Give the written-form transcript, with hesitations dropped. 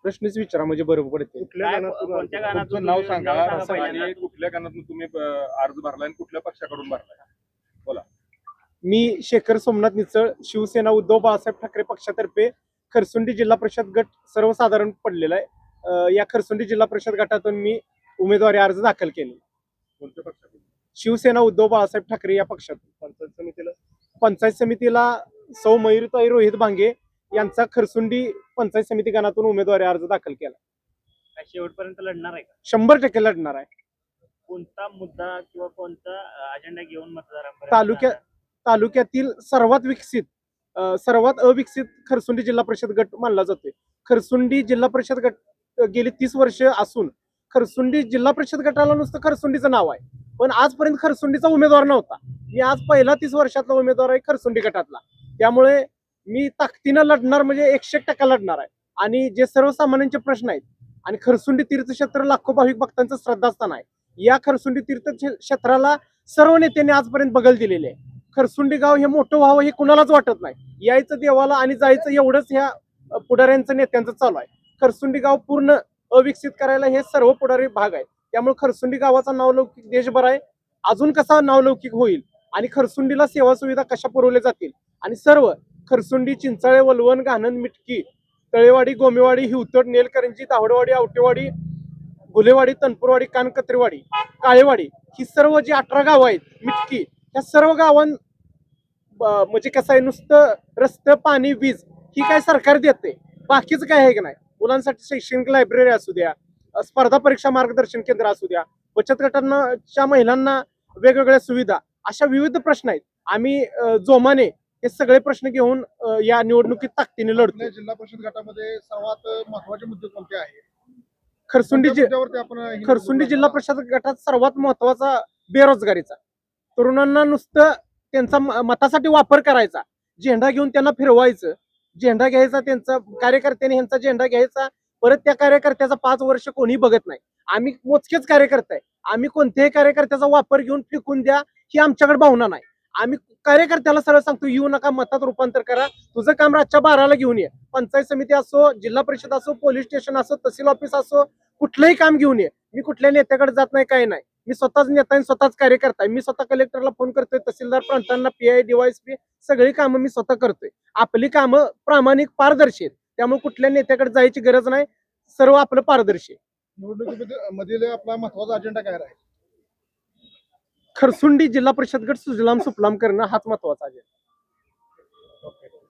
प्रश्नच विचारा म्हणजे बरोबर पडते. कोणत्या गाण्यातून नाव सांगा पहिल्यांदा? आणि कुठल्या गाण्यातून तुम्ही अर्ज भरलाय आणि कुठल्या पक्षाकडून भरलाय? बोला. मी शेखर सोमनाथ निचळ, शिवसेना उद्धव बाळासाहेब ठाकरे पक्षातर्फे खरसुंडी जिल्हा परिषद गट सर्वसाधारण पडलेला आहे. या खरसुंडी जिल्हा परिषद गटातून मी उमेदवारी अर्ज दाखल केले. कोणत्या पक्षाकडून? शिवसेना उद्धव बाळासाहेब ठाकरे या पक्षातून. पंचायत समितीला सौ मयूरताई रोहित भांगे यांचा खरसुंडी पंचायत समिती गणातून उमेदवारी अर्ज दाखल केला. काय शेवटपर्यंत लढणार आहे का? 100% लढणार आहे. कोणता मुद्दा किंवा कोणता अजेंडा घेऊन मतदारांपर्यंत तालुक्यातील सर्वात अविकसित खरसुंडी जिल्हा परिषद गट मानला जातोय. खरसुंडी जिल्हा परिषद गट गेली 30 वर्ष असून खरसुंडी जिल्हा परिषद गटाला नुसतं खरसुंडीचं नाव आहे, पण आजपर्यंत खरसुंडीचा उमेदवार नव्हता. मी आज पहिला 30 वर्षातला उमेदवार आहे खरसुंडी गटातला. त्यामुळे मी ताकदीनं लढणार, म्हणजे 100% लढणार आहे. आणि जे सर्वसामान्यांचे प्रश्न आहेत, आणि खरसुंडी तीर्थक्षेत्र लाखो भाविक भक्तांचं श्रद्धास्थान आहे. या खरसुंडी तीर्थक्षेत्राला सर्व नेत्यांनी आजपर्यंत बगल दिलेले आहे. खरसुंडी गाव हे मोठं व्हावं हे कुणालाच वाटत नाही. यायचं देवाला आणि जायचं एवढंच ह्या पुढाऱ्यांचं नेत्यांचं चालू आहे. खरसुंडी गाव पूर्ण अविकसित करायला हे सर्व पुढारी भाग आहे. त्यामुळे खरसुंडी गावाचा नावलौकिक देशभर आहे. अजून कसा नावलौकिक होईल आणि खरसुंडीला सेवा सुविधा कशा पुरवल्या जातील, आणि सर्व खरसुंडी, चिंचाळे, वलवण, घाणन, मिटकी, तळेवाडी, गोमेवाडी, हिवतड, नेलकरंजी, दावडवाडी, आवटेवाडी, गुलेवाडी, तनपूरवाडी, कानकत्रीवाडी, काळेवाडी ही सर्व जी 18 गावं आहेत, मिटकी, ह्या सर्व गावां म्हणजे कसं आहे, नुसतं रस्ते, पाणी, वीज ही काय सरकार देते, बाकीचं काय आहे की नाही. मुलांसाठी शैक्षणिक लायब्ररी असू द्या, स्पर्धा परीक्षा मार्गदर्शन केंद्र असू द्या, बचत गटांच्या महिलांना वेगवेगळ्या सुविधा, अशा विविध प्रश्न आहेत. आम्ही जोमाने हे सगळे प्रश्न घेऊन या निवडणुकीत ताकदीने लढतो. जिल्हा परिषद गटामध्ये सर्वात महत्त्वाचे मुद्दे कोणते आहेत? खरसुंडी जिल्हा परिषद गटात सर्वात महत्वाचा बेरोजगारीचा. तरुणांना नुसतं त्यांचा मतासाठी वापर करायचा, झेंडा घेऊन त्यांना फिरवायचं, झेंडा घ्यायचा, त्यांचा कार्यकर्त्यांनी ह्यांचा झेंडा घ्यायचा, परत त्या कार्यकर्त्याचा 5 वर्ष कोणी बघत नाही. आम्ही मोजकेच कार्यकर्ते आहे. आम्ही कोणत्याही कार्यकर्त्याचा वापर घेऊन फेकून द्या ही आमच्याकडे भावना नाही. आम्ही कार्यकर्त्याला सरळ सांगतो, येऊ नका, मतात रूपांतर करा, तुझं काम रातच्या 12ला घेऊन ये. पंचायत समिती असो, जिल्हा परिषद असो, पोलीस स्टेशन असो, तहसील ऑफिस असो, कुठलंही काम घेऊन ये. मी कुठल्या नेत्याकडे जात नाही, काही नाही. मी स्वतःच नेता आणि स्वतःच कार्यकर्ता आहे. मी स्वतः कलेक्टरला फोन करतोय, तहसीलदार प्रांतांना, PI, DYSP सगळी कामं मी स्वतः करतोय. आपली कामं प्रामाणिक, पारदर्शी आहेत. त्यामुळे कुठल्या नेत्याकडे जायची गरज नाही, सर्व आपलं पारदर्शी आहे. निवडणुकीमधील आपला महत्त्वाचा अजेंडा काय राहील? खरसुंडी जिल्हा परिषद गट सुजलाम सुफलाम करणं हाच महत्वाचा आहे.